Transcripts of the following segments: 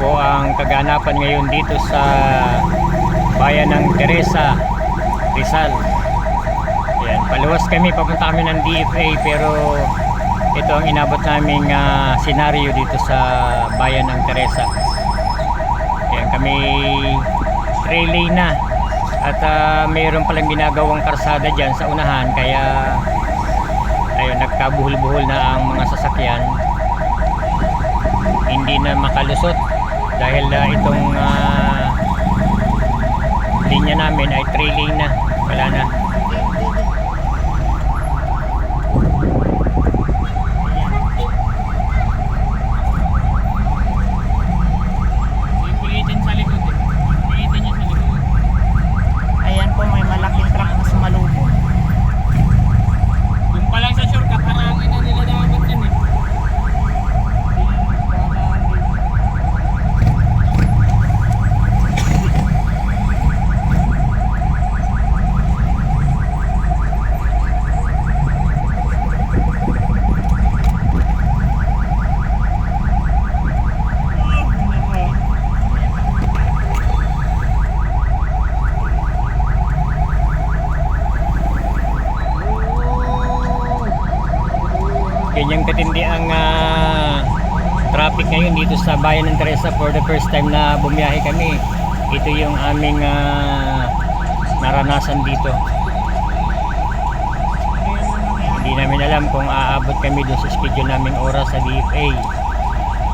po ang kaganapan ngayon dito sa bayan ng Teresa, Rizal. Ayan, paluwas kami, papunta kami ng DFA, pero ito ang inabot naming senaryo dito sa bayan ng Teresa. Ayan, kami 3 lane na at mayroon palang ginagawang karsada dyan sa unahan, kaya ayun, nagkabuhol-buhol na ang mga sasakyan, hindi na makalusot dahil itong linya namin ay 3 lane na, wala na. Ipulitin sa likod eh. Ipulitin niya sa likod. Ayan po, may malaking truck na sumalubong. Yung pa lang sa shortcut, harangin na nila dapat yan eh. Ganyang katindi ang traffic ngayon dito sa bayan ng Teresa. For the first time na bumiyahe kami, ito yung aming naranasan dito. Hindi namin alam kung aabot kami dun sa schedule naming oras sa DFA,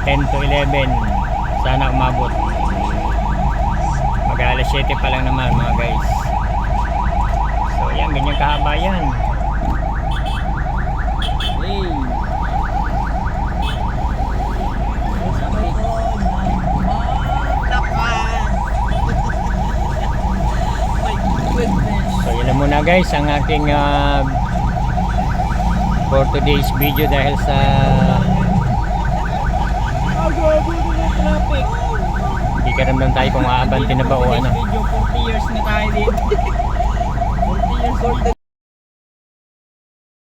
10 to 11. Sana umabot. Mag alas 7 pa lang naman mga guys. So yan, ganyang kahaba yan. So yun lang muna guys ang aking for today's video, dahil sa hindi ka naman tayo kung aabante na ba o ano. Video 40 years na tayo dito. 40 years old.